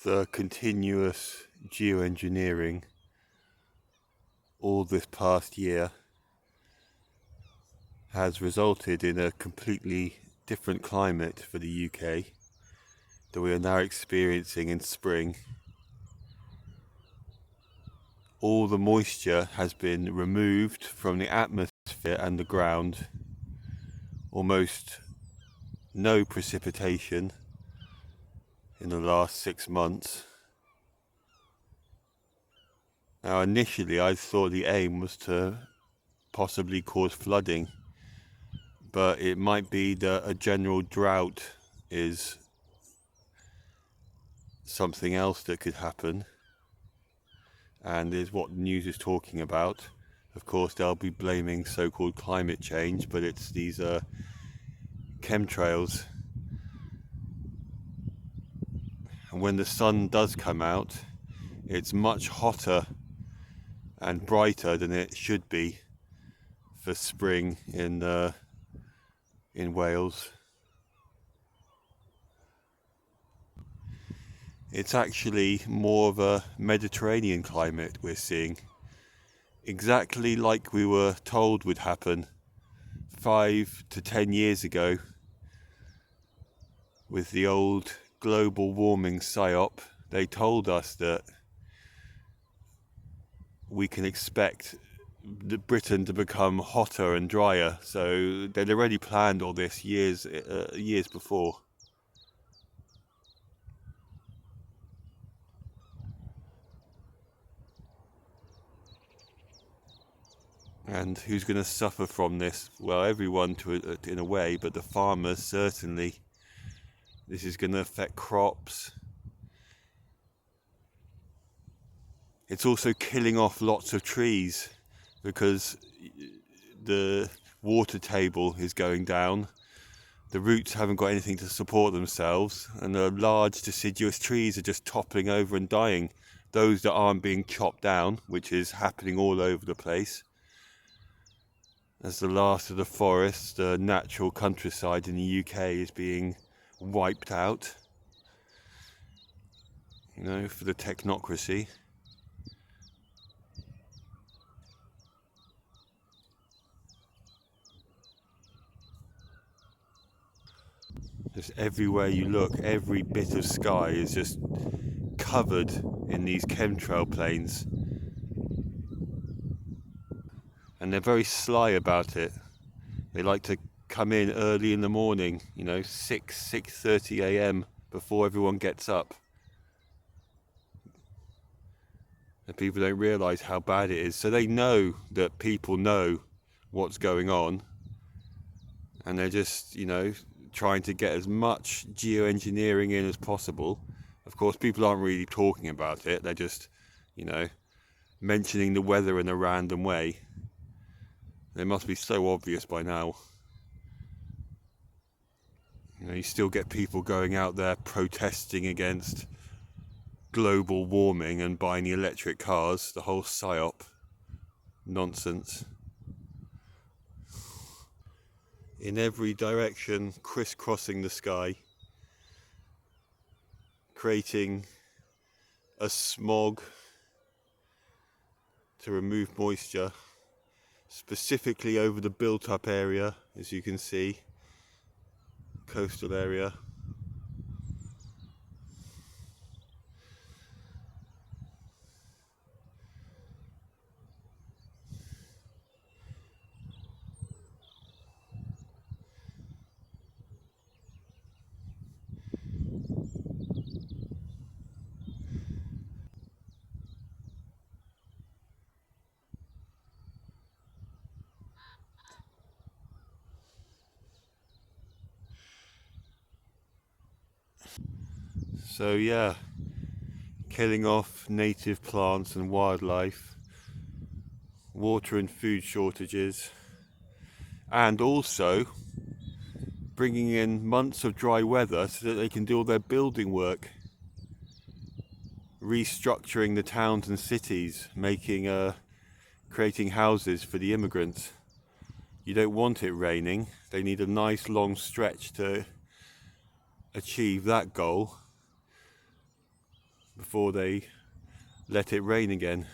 The continuous geoengineering all this past year has resulted in a completely different climate for the UK that we are now experiencing in spring. All the moisture has been removed from the atmosphere and the ground. Almost no precipitation in the last 6 months. Now initially I thought the aim was to possibly cause flooding, but it might be that a general drought is something else that could happen, and is what the news is talking about. Of course they'll be blaming so-called climate change, but it's these chemtrails. And when the sun does come out, it's much hotter and brighter than it should be for spring in Wales. It's actually more of a Mediterranean climate we're seeing, exactly like we were told would happen 5 to 10 years ago with the old global warming psyop. They told us that we can expect Britain to become hotter and drier, so they'd already planned all this years before. And who's going to suffer from this? Well, everyone in a way, but the farmers certainly. This is going to affect crops. It's also killing off lots of trees because the water table is going down. The roots haven't got anything to support themselves, and the large deciduous trees are just toppling over and dying. Those that aren't being chopped down, which is happening all over the place. As the last of the forests, the natural countryside in the UK is being wiped out, for the technocracy. Just everywhere you look, every bit of sky is just covered in these chemtrail planes. And they're very sly about it. They like to come in early in the morning, 6:30 a.m. before everyone gets up. And people don't realise how bad it is. So they know that people know what's going on. And they're just, trying to get as much geoengineering in as possible. Of course, people aren't really talking about it. They're just, mentioning the weather in a random way. They must be so obvious by now. You still get people going out there protesting against global warming and buying electric cars, the whole psyop nonsense. In every direction, crisscrossing the sky, creating a smog to remove moisture, specifically over the built-up area, as you can see, coastal area. So yeah, killing off native plants and wildlife, water and food shortages, and also bringing in months of dry weather so that they can do all their building work, restructuring the towns and cities, creating houses for the immigrants. You don't want it raining. They need a nice long stretch to achieve that goal. before they let it rain again.